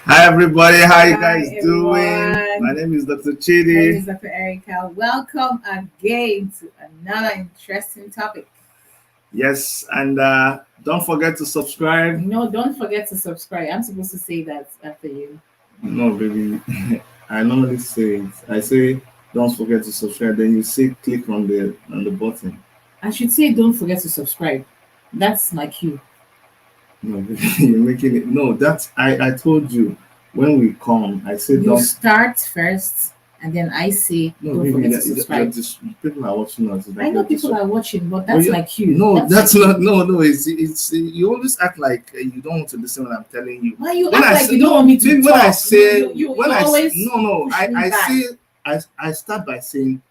Hi everybody, how you Hi guys doing? My everyone. name is Dr. My name Chidi. is Dr. Erica. Welcome again to another interesting topic. Yes, and don't forget to subscribe. No, don't forget to subscribe. I'm supposed to say that after you. No, baby, I normally say it. I say don't forget to subscribe. Then you say click on the button. I should say don't forget to subscribe. That's my cue. No, baby, you're making it. No, that's I told you when we come. I say You don't. start first and then I say No, don't baby, forget to you're subscribe. just people are watching us. I Like know you're people just. are watching, but Well, that's my cue. no, That's that's my cue. not. No. It's you always act like you don't want to listen when I'm telling you. Why you When act I like say you don't no, want me to when I talk? say You always no, push me I back. say I start by saying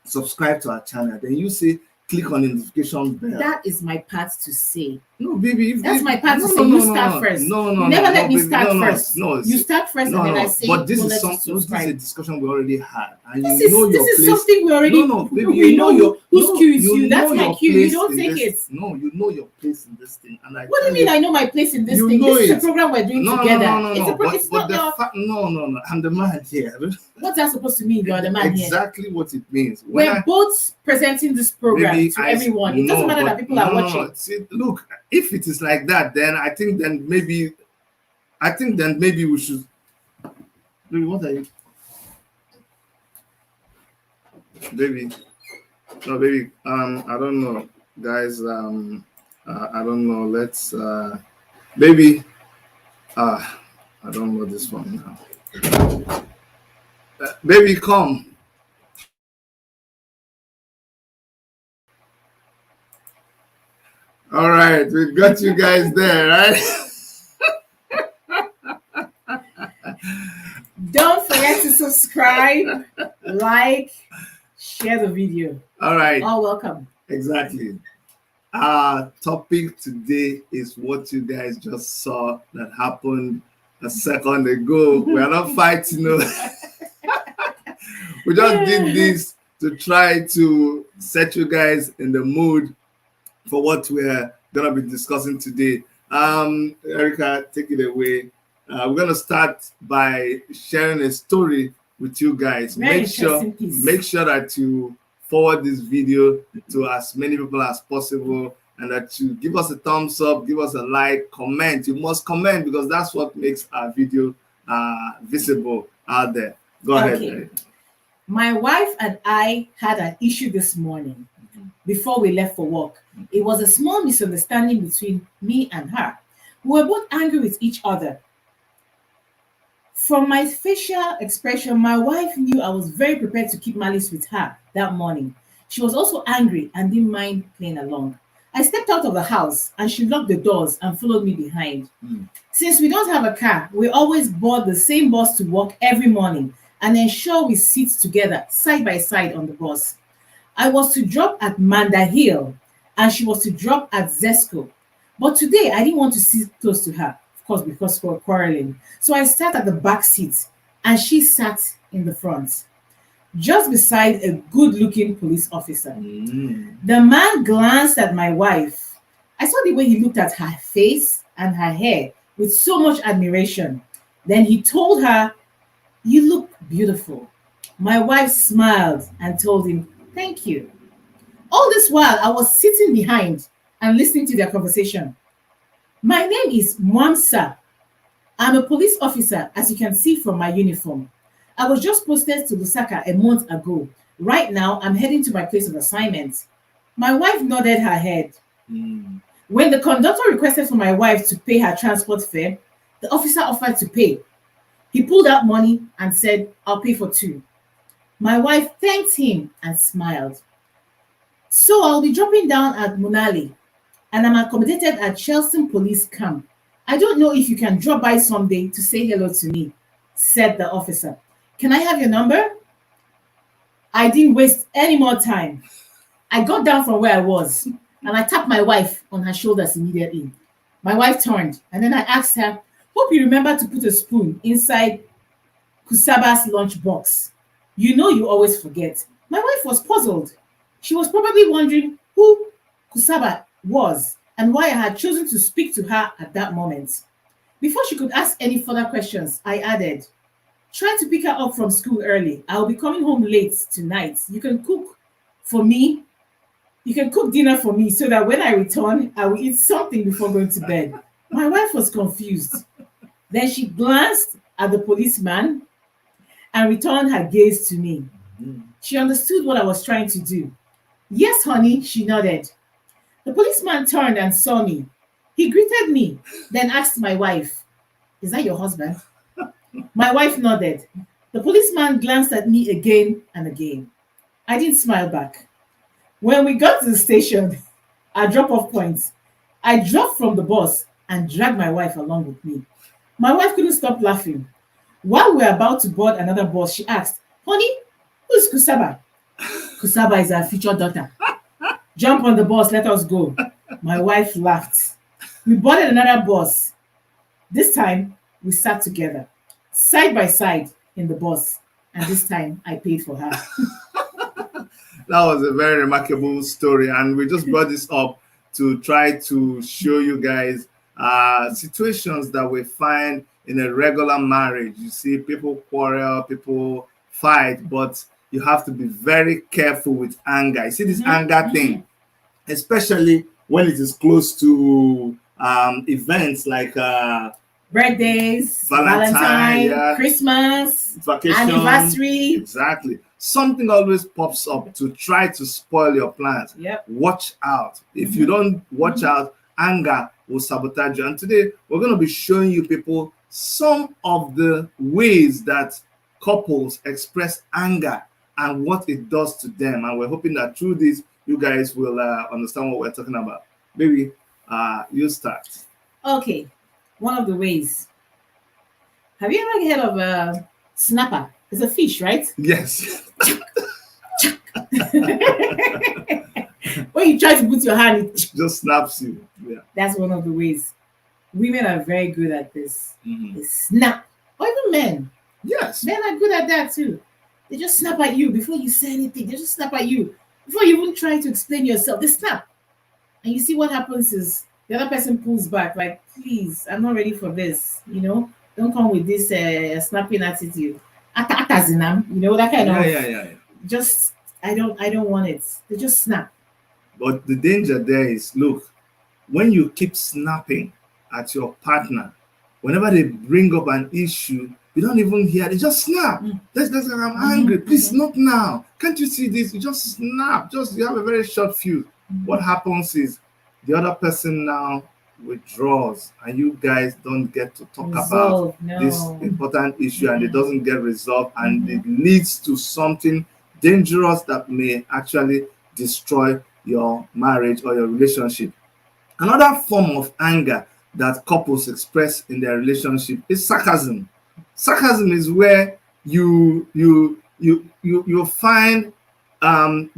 subscribe to our channel. Then you say click on the notification bell. That is my part to say. No, baby, That's my part no, to no, say. no, You no, start no, first. no, no, You never no, let no, me baby, start no, no, first. no. You start first No, and then I no, say but this don't is let you some. No, this is a subscribe. discussion we already had, and This you know is your this is place. something we already No, baby, we you know your whose no, cue is you. you That's know my your cue. You place don't in take this. it. No, you know your place in this thing, and I What do tell you mean you, I know my place in this you thing? know This is a it. program we're doing No, no, together. no, no, It's no. it's But not the your fact, no. I'm the man here. what's that supposed to mean? You're the man here. Exactly what it means. When We're both presenting this program maybe to everyone. It doesn't no, matter that but people no, are no, watching. no. See, look, if it is like that, then I think then maybe we should. Baby, what are you, baby? No, baby. I don't know, guys. I don't know. Let's, baby. I don't know this one now. Baby, come. All right, we got you guys there, right? Don't forget to subscribe, like, share the video. All right, All welcome. exactly. Our topic today is what you guys just saw that happened a second ago. We are not fighting, no. We just did this to try to set you guys in the mood for what we're gonna be discussing today. Erica, take it away. We're gonna start by sharing a story with you guys. Very interesting piece. Make sure that you forward this video to as many people as possible, and that you give us a thumbs up, give us a like, comment. You must comment because that's what makes our video visible out there. Go ahead, Erica. My wife and I had an issue this morning before we left for work. It was a small misunderstanding between me and her. We were both angry with each other. From my facial expression, my wife knew I was very prepared to keep malice with her that morning. She was also angry and didn't mind playing along. I stepped out of the house and she locked the doors and followed me behind. Since we don't have a car, we always board the same bus to work every morning and ensure we sit together side by side on the bus. I was to drop at Manda Hill and she was to drop at Zesco. But today I didn't want to sit close to her, of course, because we were quarreling. So I sat at the back seat and she sat in the front, just beside a good looking police officer. The man glanced at my wife. I saw the way he looked at her face and her hair with so much admiration. Then he told her, "You look beautiful." My wife smiled and told him, "Thank you." All this while, I was sitting behind and listening to their conversation. My name is Mwamsa. I'm a police officer, as you can see from my uniform. I was just posted to Lusaka a month ago. Right now, I'm heading to my place of assignment. My wife nodded her head. When the conductor requested for my wife to pay her transport fare, the officer offered to pay. He pulled out money and said, "I'll pay for two." My wife thanked him and smiled. So I'll be dropping down at Munali and I'm accommodated at Chelsea Police Camp. I don't know if you can drop by someday to say hello to me, said the officer. Can I have your number? I didn't waste any more time. I got down from where I was and I tapped my wife on her shoulders immediately. My wife turned and then I asked her, "Hope you remember to put a spoon inside Kusaba's lunchbox. You know you always forget." My wife was puzzled. She was probably wondering who Kusaba was and why I had chosen to speak to her at that moment. Before she could ask any further questions, I added, try to pick her up from school early. I'll be coming home late tonight. You can cook for me. You can cook dinner for me so that when I return, I will eat something before going to bed. My wife was confused. Then she glanced at the policeman and returned her gaze to me. She understood what I was trying to do. Yes, honey, she nodded. The policeman turned and saw me. He greeted me, then asked my wife, is that your husband? My wife nodded. The policeman glanced at me again and again. I didn't smile back. When we got to the station, our drop-off point, I dropped from the bus and dragged my wife along with me. My wife couldn't stop laughing. While we were about to board another bus, she asked, honey, who's Kusaba? Kusaba is our future daughter. Jump on the bus, let us go. My wife laughed. We boarded another bus. This time, we sat together, side by side in the bus. And this time, I paid for her. That was a very remarkable story. And we just brought this up to try to show you guys situations that we find in a regular marriage. You see, people quarrel, people fight, but you have to be very careful with anger. You see this anger thing, especially when it is close to events like birthdays, Valentine, yeah, Christmas, vacation, anniversary. Exactly. Something always pops up to try to spoil your plans. Yep. Watch out. If you don't watch out, anger will sabotage you. And today we're going to be showing you people some of the ways that couples express anger and what it does to them. And we're hoping that through this, you guys will understand what we're talking about. Maybe you start. Okay. One of the ways. Have you ever heard of a snapper? It's a fish, right? Yes. When you try to put your hand, it just snaps you. Yeah. That's one of the ways. Women are very good at this. They snap. Or even men. Yes. Men are good at that too. They just snap at you before you say anything. They just snap at you. Before you even try to explain yourself, they snap. And you see what happens is the other person pulls back, like, please, I'm not ready for this. You know, don't come with this snapping attitude. Atazinam, you know, that kind of. Yeah. Just, I don't want it. They just snap. But the danger there is, look, when you keep snapping at your partner, whenever they bring up an issue, you don't even hear, they just snap. That's I'm angry. Please, not now. Can't you see this? You just snap. You have a very short fuse. What happens is the other person now withdraws and you guys don't get to talk about this important issue and it doesn't get resolved and it leads to something dangerous that may actually destroy your marriage or your relationship. Another form of anger that couples express in their relationship is sarcasm. Sarcasm is where you find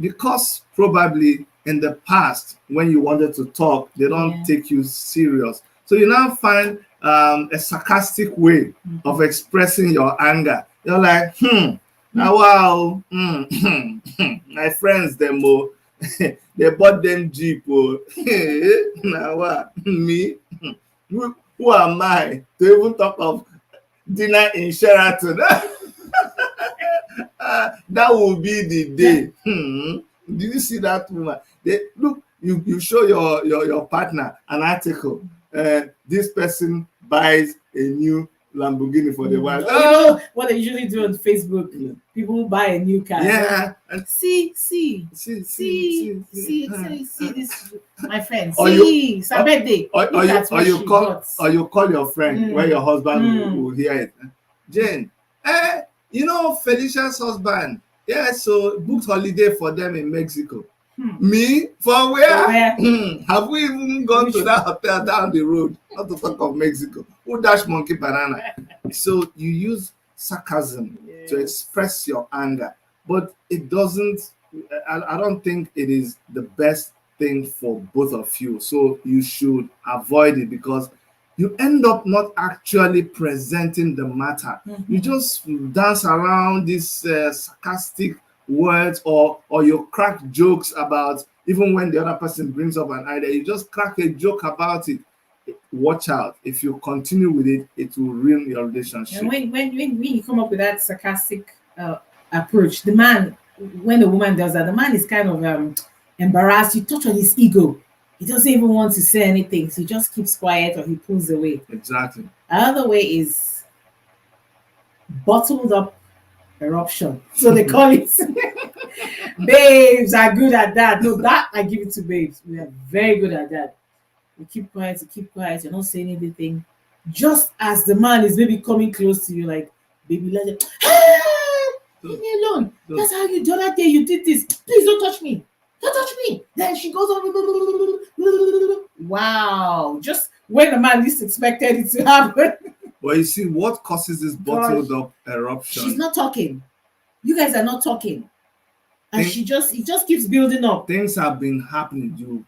because probably in the past when you wanted to talk, they don't take you serious. So you now find a sarcastic way of expressing your anger. You're like, now wow, my friends them they bought them Jeep. Now what? Me? Who am I to even talk of dinner in Sheraton? That will be the day. Did you see that woman? Look, you show your partner an article. This person buys a new Lamborghini for the wife. You know what they usually do on Facebook? People buy a new car. Yeah. See this, my friend. Or it's a birthday. Or you call your friend where your husband will hear it. Jane, you know Felicia's husband. Yeah, so booked holiday for them in Mexico. Me? For where? Have we even gone to that hotel down the road? Not to talk of Mexico. Who dash monkey banana? So you use sarcasm to express your anger, but it doesn't. I don't think it is the best thing for both of you. So you should avoid it because you end up not actually presenting the matter. You just dance around these sarcastic words or you crack jokes about, even when the other person brings up an idea, you just crack a joke about it. watch out. If you continue with it, it will ruin your relationship. And when you come up with that sarcastic approach, the man, when the woman does that, the man is kind of embarrassed. You touch on his ego. He doesn't even want to say anything, so he just keeps quiet or he pulls away. Exactly. Another way is bottled up eruption. So they call it. Babes are good at that. No, that I give it to babes. We are very good at that. You keep quiet, you're not saying anything. Just as the man is maybe coming close to you, like, baby, let it. Leave me alone. That's how you do that day. You did this. Please don't touch me. Don't touch me. Then she goes on. Wow. Just when the man least expected it to happen. Well, you see, what causes this bottled up eruption? She's not talking. You guys are not talking. And it just keeps building up. Things have been happening. You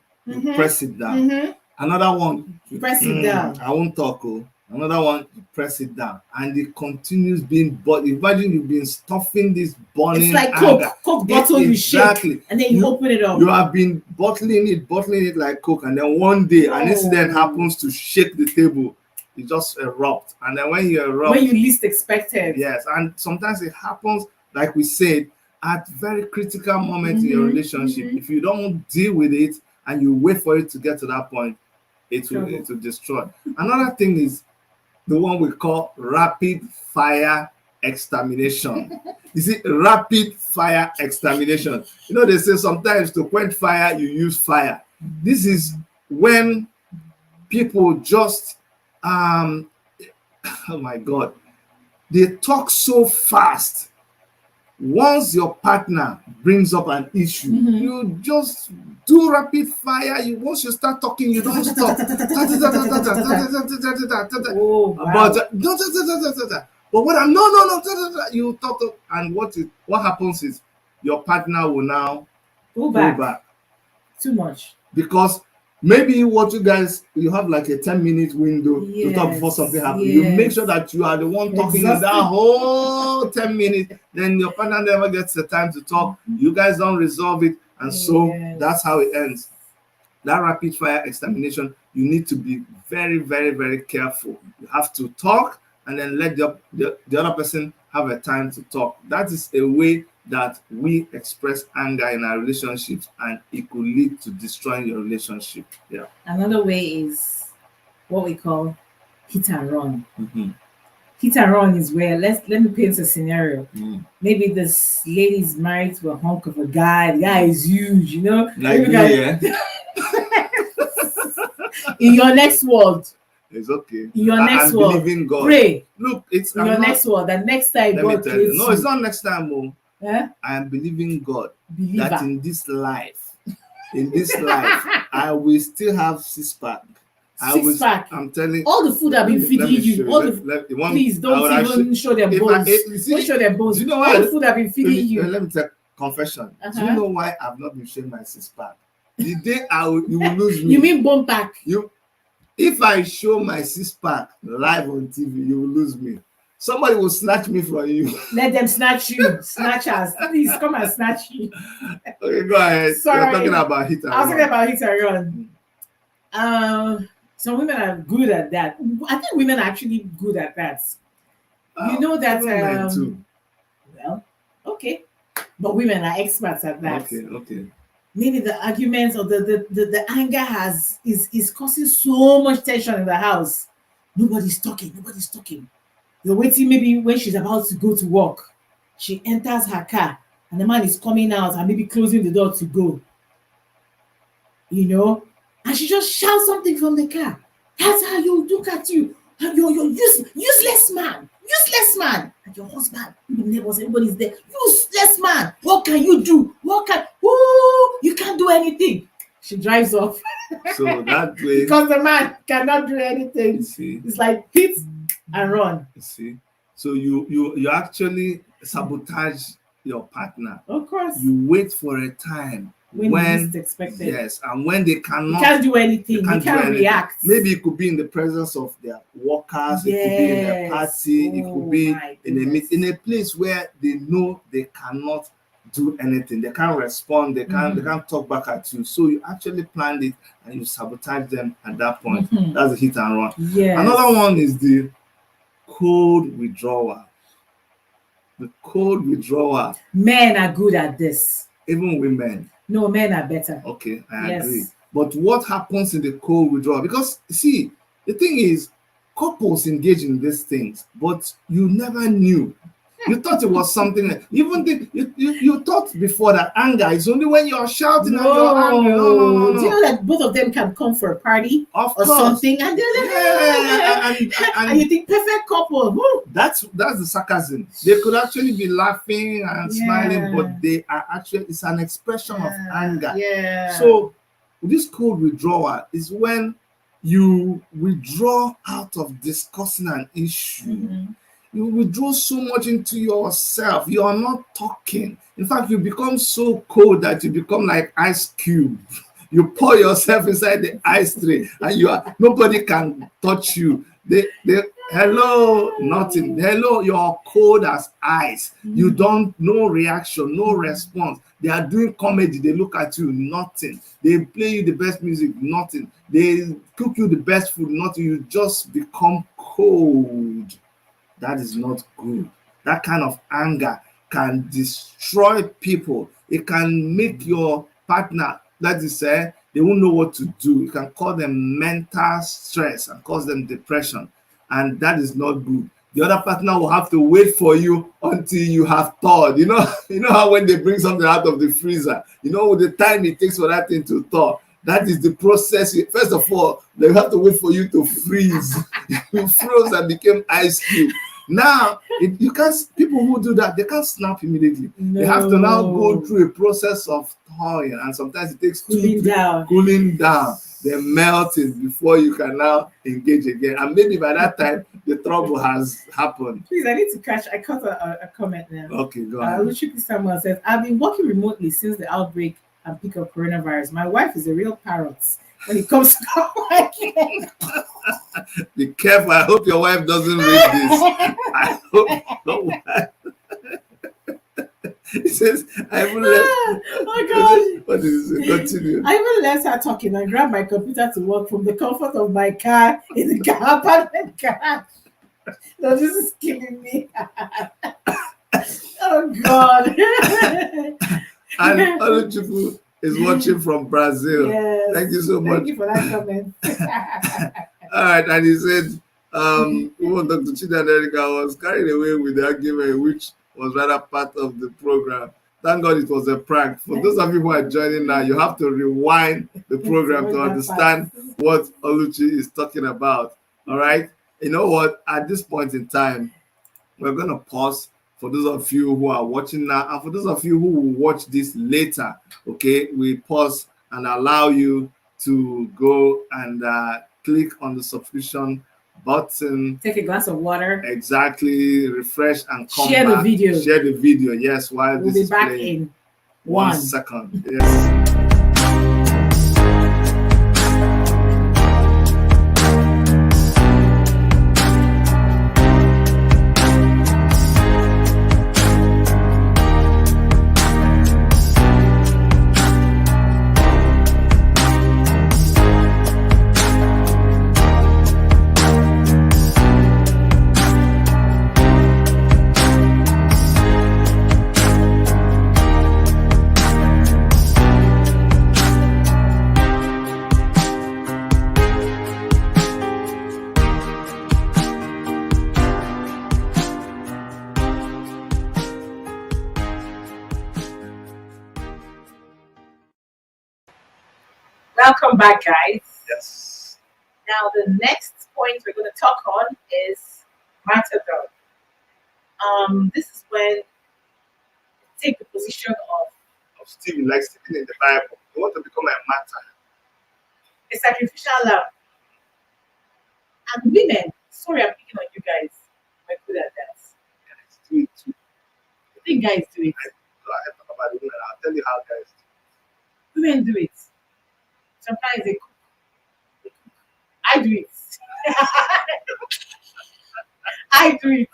press it down. Another one. You press it down. I won't talk. Another one, you press it down. And it continues being imagine you've been stuffing this burning. It's like anger. Coke bottle you shake. And then you open it up. You have been bottling it like Coke. And then one day an incident happens to shake the table. You just erupt. And then when you erupt. When you least expected. Yes. And sometimes it happens, like we said, at very critical moments in your relationship. If you don't deal with it and you wait for it to get to that point, it will destroy. Another thing is the one we call rapid fire extermination. You see, rapid fire extermination. You know, they say sometimes to quench fire, you use fire. This is when people just, oh my God, they talk so fast. Once your partner brings up an issue, you just do rapid fire. Once you start talking, you don't stop. But what no, you talk, and what happens is your partner will now go back. Too much. Because maybe you have like a 10-minute window to talk before something happens. You make sure that you are the one talking in that whole 10 minutes. Then your partner never gets the time to talk. You guys don't resolve it. And so that's how it ends. That rapid fire extermination, you need to be very, very, very careful. You have to talk and then let the other person have a time to talk. That is a way that we express anger in our relationships, and it could lead to destroying your relationship. Yeah. Another way is what we call hit and run. Hit and run is where let me paint a scenario. Maybe this lady's married to a hunk of a guy. The guy is huge, you know. Like me, In your next world. It's okay. In your next world. Believing God. Pray. Look, it's in your next world. The next time God creates no, it's not next time, Mo. I am believing God that in this life, I will still have six-pack. I'm telling you. All the food I've been feeding you. Please don't even show their bones. Don't show their bones. You know why? All the food I've been feeding you. Let me take confession. Do you know why I've not been showing my six-pack? The day you will lose me. You mean bone pack? If I show my six-pack live on TV, you will lose me. Somebody will snatch me from you. Let them snatch you. Snatch us. Please come and snatch you. Okay, go ahead. Sorry. You're talking about hit and run. I was talking about hit and run. Some women are good at that. I think women are actually good at that. You know that. Men too. Well, okay. But women are experts at that. Okay. Maybe the arguments or the anger is causing so much tension in the house. Nobody's talking. You're waiting, maybe when she's about to go to work, she enters her car and the man is coming out and maybe closing the door to go. You know? And she just shouts something from the car. That's how you look at you. You're useless man. And your husband, the neighbors, everybody's there. Useless man. What can you do? You can't do anything. She drives off. So that way. Because the man cannot do anything. It's like hit and run. You see, so you actually sabotage your partner. Of course. You wait for a time when least expected. Yes, and when they cannot. You can't do anything. You can't react. Maybe it could be in the presence of their workers. It could be in a party. It could be in a place where they know they cannot do anything. They can't respond. They can't talk back at you. So you actually planned it and you sabotage them at that point. That's a hit and run. Yes. Another one is the cold withdrawal. The cold withdrawal. Men are good at this. Even women. No, men are better. Okay, I agree. But what happens in the cold withdrawal? Because see, the thing is, couples engage in these things, but you never knew. You thought it was something. You thought before that anger is only when you're shouting and you're angry. No. Do you know that both of them can come for a party of or course. Something, and and you think perfect couple. Woo. That's the sarcasm. They could actually be laughing and smiling, but they are actually, it's an expression of anger. Yeah. So this cold withdrawal is when you withdraw out of discussing an issue. You withdraw so much into yourself. You are not talking. In fact, you become so cold that you become like ice cube. You pour yourself inside the ice tray, and nobody can touch you. Hello, nothing. Hello, you're cold as ice. You don't, no reaction, no response. They are doing comedy. They look at you, nothing. They play you the best music, nothing. They cook you the best food, nothing. You just become cold. That is not good. That kind of anger can destroy people. It can make your partner, that is, they won't know what to do. It can cause them mental stress and cause them depression. And that is not good. The other partner will have to wait for you until you have thawed. You know how when they bring something out of the freezer, the time it takes for that thing to thaw. That is the process. First of all, they have to wait for you to freeze. You froze and became ice cube. Now, you can't. People who do that, they can't snap immediately. No. They have to now go through a process of thawing, and sometimes it takes cooling down. They're melting before you can now engage again. And maybe by that time, the trouble has happened. Please, I need to catch. I caught a comment now. Okay, go ahead. Luchiki Samuel says, I've been working remotely since the outbreak and peak of coronavirus. My wife is a real parrot when it comes to working. Be careful. I hope your wife doesn't read this. I hope your wife. It says, I even left. Oh my God. What is it? Continue. I even left her talking and grabbed my computer to work from the comfort of my car in the apartment garage. No, this is killing me. Oh God. And other people is watching from Brazil. Yes. Thank you so much. Thank you for that comment. All right, and he said, Dr. Chida and Erica was carried away with the argument, which was rather part of the program. Thank God it was a prank. For those of you who are joining now, you have to rewind the program to understand what Oluchi is talking about. All right? You know what? At this point in time, we're going to pause for those of you who are watching now, and for those of you who will watch this later, okay? We pause and allow you to go and click on the subscription button. Take a glass of water. Exactly. Refresh and come Share back. the video. Share the video. Yes, while we'll this be back playing. in 1 second. Yes. Welcome back, guys. Yes. Now, the next point we're going to talk on is martyrdom. This is when you take the position of Stephen, like Stephen in the Bible. You want to become a martyr. A sacrificial lamb. And women, sorry, I'm picking on you guys. I'm good at that. Guys do it too. I think guys do it. I talk about the women. I'll tell you how guys do it. Women do it. Sometimes they cook. I do it. I do it.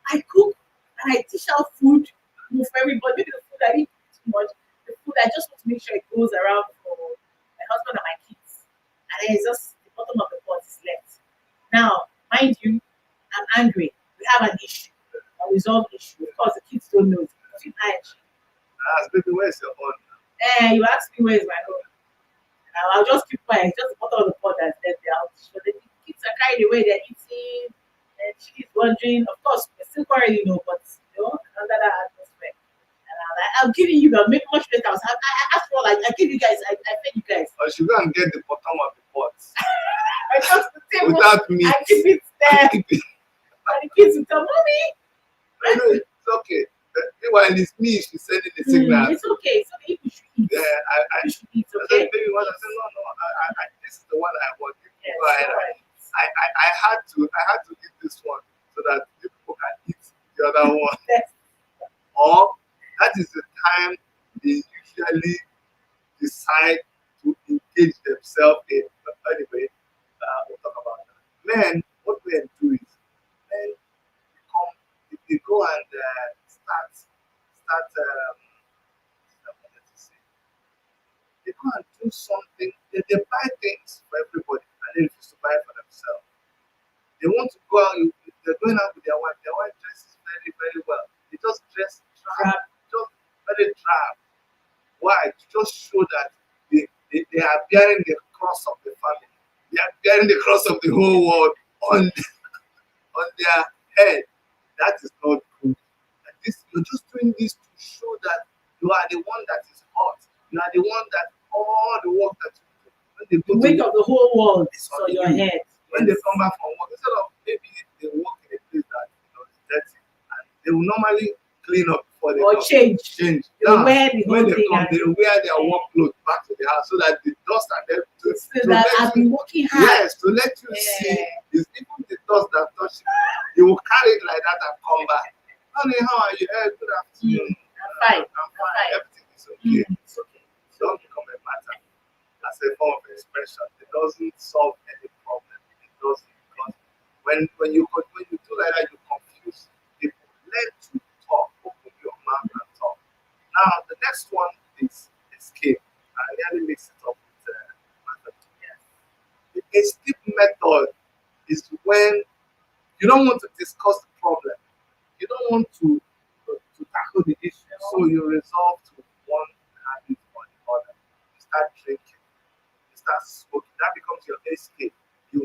I cook and I dish out food for everybody. Maybe the food I eat too much. The food, I just want to make sure it goes around for my husband and my kids. And then it's just the bottom of the pot is left. Now, mind you, I'm angry. We have an issue, a resolved issue. Of course, the kids don't know it between I and she. Baby, where's your own? You ask me where is my own. I'll just keep quiet. Just the bottom of the pot that's left there. So the kids are carried away. They're eating, and she is wondering. Of course, we're still quarreling, but under that atmosphere. And I'm like, I'm giving you the make much better. After all, I give you guys. I fed you guys. Or should go and get the bottom of the pot. I just the table. Without me. I keep it there. And the kids will tell mommy. No, it's okay. Meanwhile, it's me. She's sending the signal. It's okay. So if you should eat. Yeah, you should eat. I Okay. said, baby, what? I said, no. This is the one I want. Yes, Go ahead. right. I had to eat this one so that the people can eat the other one. Yes. Or that is the time they usually decide to engage themselves in. But anyway, we'll talk about that. Men, what men do is men they go and start they go and do something. They buy things for everybody and they refuse to buy for themselves. They want to go out, if they're going out with their wife dresses very, very well. They just dress drab, just very drab. Why? To just show that they are bearing the cross of the family. They are bearing the cross of the whole world on their head. That is not good. And you're just doing this to show that you are the one that is hot. You are the one that all the work that you do. When they The weight of the whole world is on on your you. head. When they come back from work, instead of maybe they work in a place that is dirty, and they will normally clean up before they Or come. change. Now, Wear the when whole they thing come, and- they wear their work clothes back to the house so that the dust and them So that I've been working hard. yes, to let you see is even the dust that touch you will carry it like that and come back. Honey, how are you? Good afternoon. I'm fine. I'm fine. Everything is okay. It's okay. Don't become a matter as a form of expression. It doesn't solve any problem. It doesn't, because when you do like that, you confuse people. Learn to talk, open your mouth and talk. Now the next one is escape. I really mix it up with method. The escape method is when you don't want to discuss the problem. You don't want to tackle the issue, so you resolve to one habit or the other. You start drinking, you start smoking. That becomes your escape. You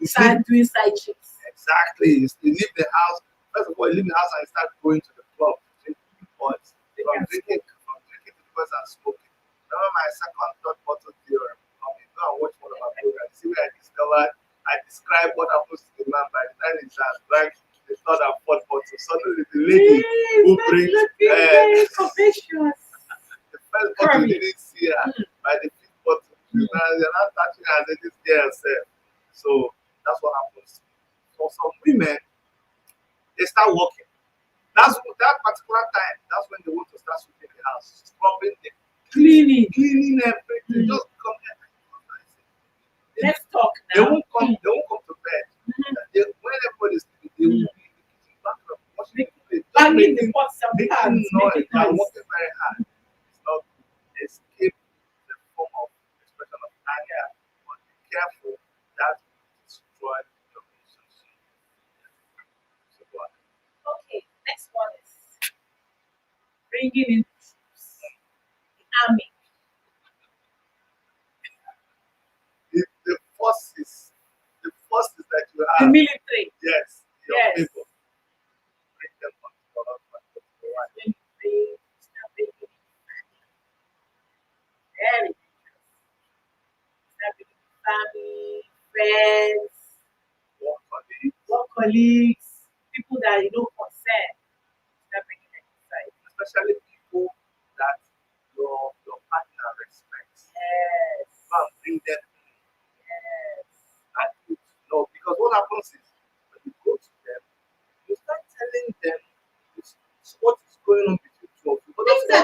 Start doing side chicks. exactly. You leave the house. First of all, you leave the house and you start going to the club, drinking boys. From drinking to the boys and smoking. Remember my second, third bottle theorem. Go and watch one of my programs. See where I describe what happens to the man by the time he has drank the third and fourth bottle. Suddenly the lady who brings very contentious. the first bottle didn't see her by the fifth bottle. They're not touching her as this girl herself. So that's what happens. For some women, they start working. That's that particular time. That's when they want to start sweeping the house, scrubbing the cleaning everything. Just come here. Let's talk They now. won't come to bed. When everybody's sleeping, they will be in the kitchen background, washing the plate, just Banging the pots and making pans, noise. making They are noise. working very hard. It's not good. Escape the form of expression of anger, but be careful that will destroy your relationship. So go ahead. Okay, next one is bringing in troops. The army. The forces that you The have, military. yes, your Yes. people, bring them on to the right. Military. Start bringing in family. Very dangerous. Start bringing in family, friends, work colleagues, people that you know concern. Start bringing them inside. Especially people that your partner respects. Yes. Go and bring them in. Yes. That good. No, because what happens is when you go to them, you start telling them what is going on between two of you. But Things that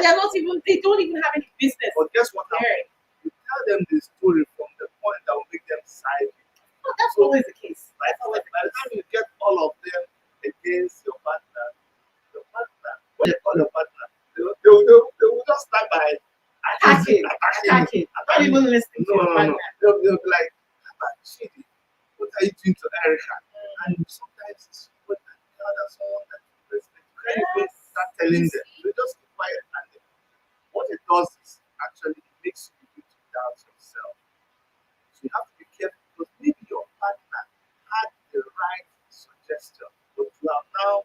they don't even have any business. But guess what happens? Sharing. You tell them the story from the point that will make them side you. Oh, that's So, always the case. By That's always the the time you get all of them against your partner, when they call your partner, they attacking, not even listening to No, your no, no. partner. They'll be like, "Papa, Chidi, what are you doing to Erica?" And sometimes it's what that's someone that you respect. You can't even start telling them. You just keep quiet. And what it does is actually it makes you begin to doubt yourself. So you have to be careful because maybe your partner had the right suggestion, but you have now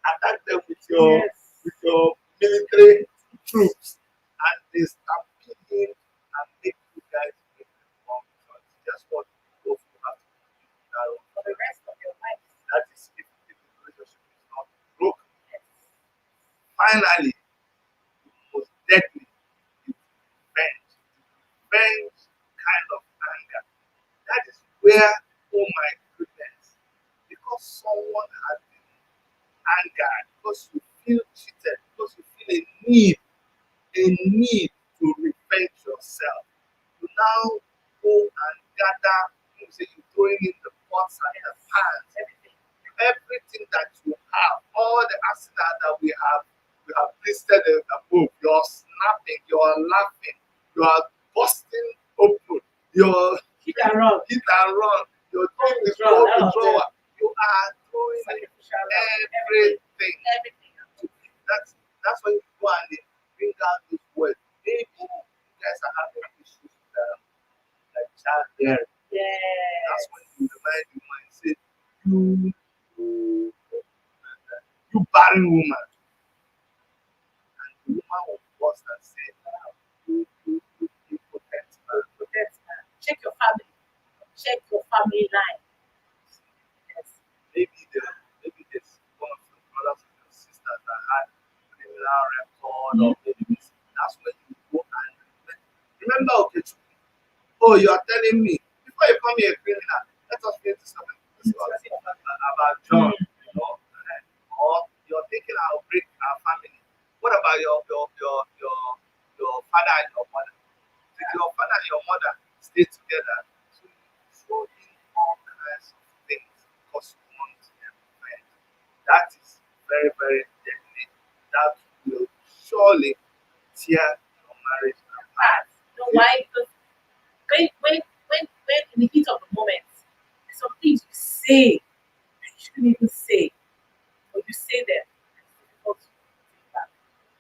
attacked them Yes. with your military troops, and they stampede in and make you guys make the wrong choice. That's what both of you have to do For the rest of your life. that is if the relationship is not broken. Finally, the most deadly is revenge. Revenge kind of anger. That is where, oh my goodness, because someone has been angered, because you feel cheated, because you feel a need to revenge yourself. You now go and gather, you say you're throwing in the pots and the pans, everything that you have, all the arsenal that we have listed above. You're snapping, you're laughing, you are busting open, you're Hit and run. you're doing the Withdrawal, all of withdrawal. them. You are throwing in Sacrificial love. everything. Everything. That's when you go and they bring out this word. Maybe you guys are having issues with like child bearing. That's Yes. when you remind your mind, say, you, you barren woman. And the woman will bust and say, you protect man. Protect her. Check your family. Check your family line. Yes. Maybe there's one of your brothers and your sisters that had criminal record or maybe that's when you go and remember okay. Oh, you are telling me before you call me a criminal, let us finish discussing about John, or you're thinking I'll break our family. What about your father and your mother? Did your father and your mother stay together? So you throw in all kinds of things because you want them friend. That is very, very deadly. That will surely tear your marriage apart. You know why? Because when in the heat of the moment, there's some things you say that you shouldn't even say, or you say them, and it's difficult to take back.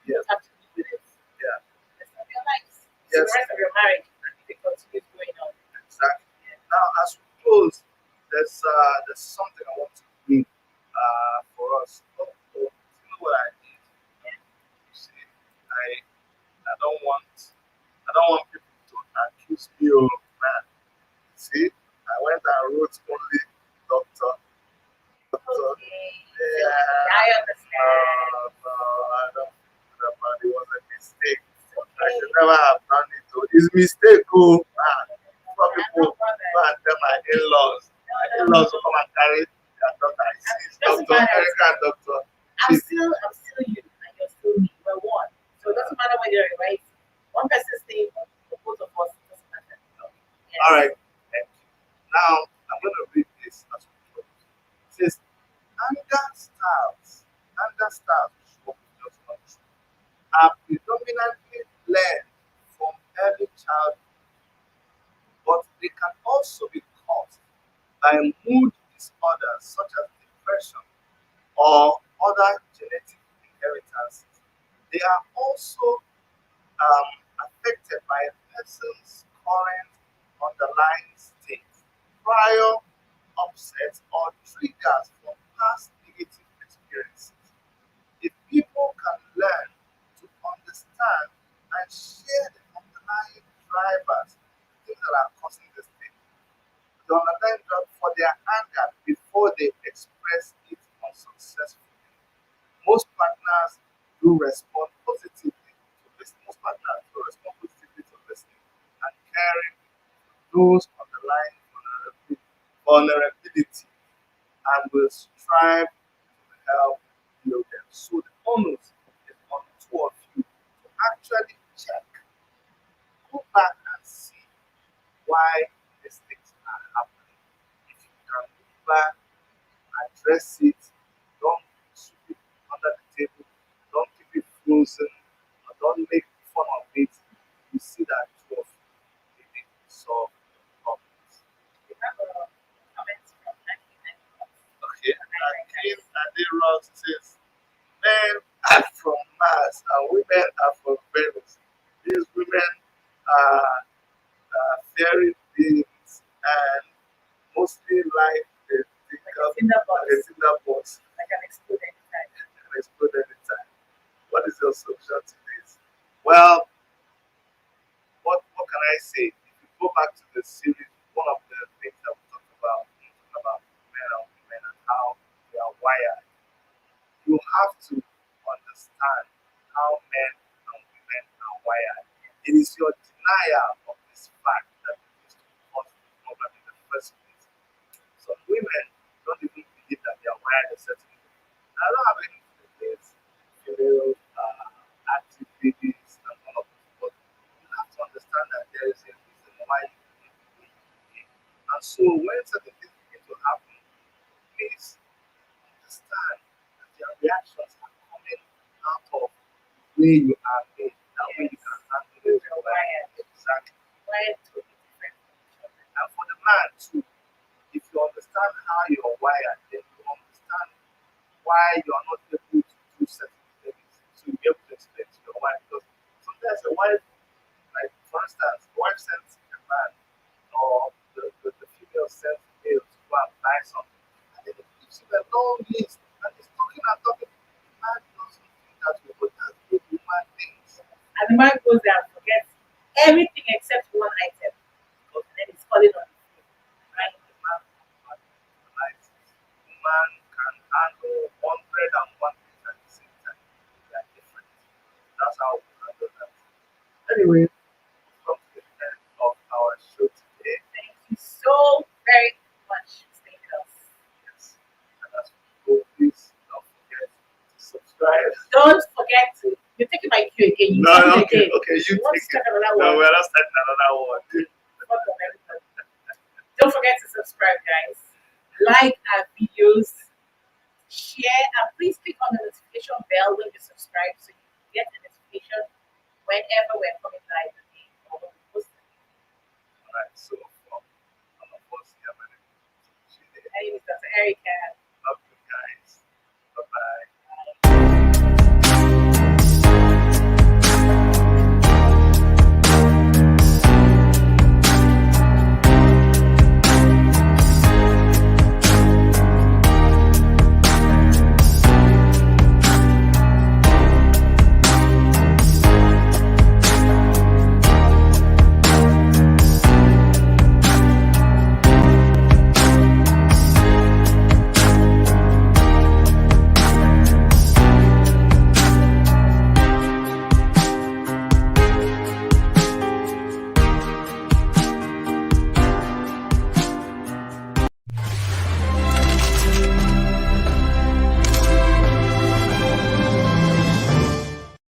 You Yes. just have to live with it. Yeah. The rest of your life. So Yes. the rest of your marriage, and if it continues going on. Exactly. Now, as we close, there's something I want to bring for us. You know what I did? You see, I don't want people to accuse me of man. See, I went and wrote only doctor, doctor. Okay. Yeah. I understand. No, I don't feel that it was a mistake. I Okay. should never have done it. So it's mistake, oh. Some people No problem. go and tell my in-laws. My in-laws will come and carry their daughter. I see it's Doesn't Dr. matter. Erica and Dr. I'm still you, and you're still me. We're one. So it doesn't matter whether you're right. One person's thing, or both of us, it doesn't matter. Yes. All right. Thank you. Now, I'm going to read this as we close. It says, anger styles, just not true, are predominantly learned from early childhood, but they can also be caused by mood disorders such as depression or other genetic inheritances. They are also affected by a person's current underlying state, prior upsets, or triggers from past negative experiences. If people can learn to understand and share the underlying drivers, things that are causing this thing, the underlying driver for their anger before they express it unsuccessfully. Most partners do respond positively to listening. Most partners do respond positively to listening and caring those underlying vulnerability and will strive to help heal them. So the onus is on the two of you to actually check, go back and see why these things are happening. If you can go back, address it, don't sweep it under the table, don't keep it frozen, or don't make fun of it. You see Ross says, men are from Mars and women are from Venus. These women are fairy beings and mostly like a cinder box. Like an explode anytime. Can explode anytime. What is your solution to this? Well, what can I say? If you go back to the series, one of the things that we talked about men and women and how they are wired, you have to understand how men and women are wired. It is your denial of this fact that is to cause the problem in the first place. Some women don't even believe that they are wired a certain way. I don't have anything against female active babies and all of this, but you have to understand that there is a reason why you behave the way you behave. And so when certain things begin to happen, please understand that your reactions are coming out of the way you are made. That way you can handle it. You're wired. Exactly. Wired to be different from each other. And for the man too, if you understand how you're wired, then you understand why you are not able to do certain things. So you'll be able to explain to your wife. Because sometimes a wife, like for instance, the wife sends a man or the female sends the male to go and buy something. And then it gives him a long list. And he's talking and talking. The man doesn't think that way, but that's the way the man thinks. And the man goes there and forgets everything except one item. And then he's calling on the phone. Right? The man realizes the man can handle 101 things at the same time. They are different. That's how we handle that. Anyway, we've come to the end of our show today. Thank you so very much for staying with us. Yes. And as we go, please don't forget to subscribe. Don't forget to. You're taking my cue again. You said it Okay, again. okay, you You want to take start it. another No, one? we're not starting another one. Fuck up everybody. Don't forget to subscribe, guys. Like our videos, share, and please click on the notification bell when you subscribe so you get a notification whenever we're coming live again or when we post it. Alright, so from all of us here, my name is My name is Dr. Erica.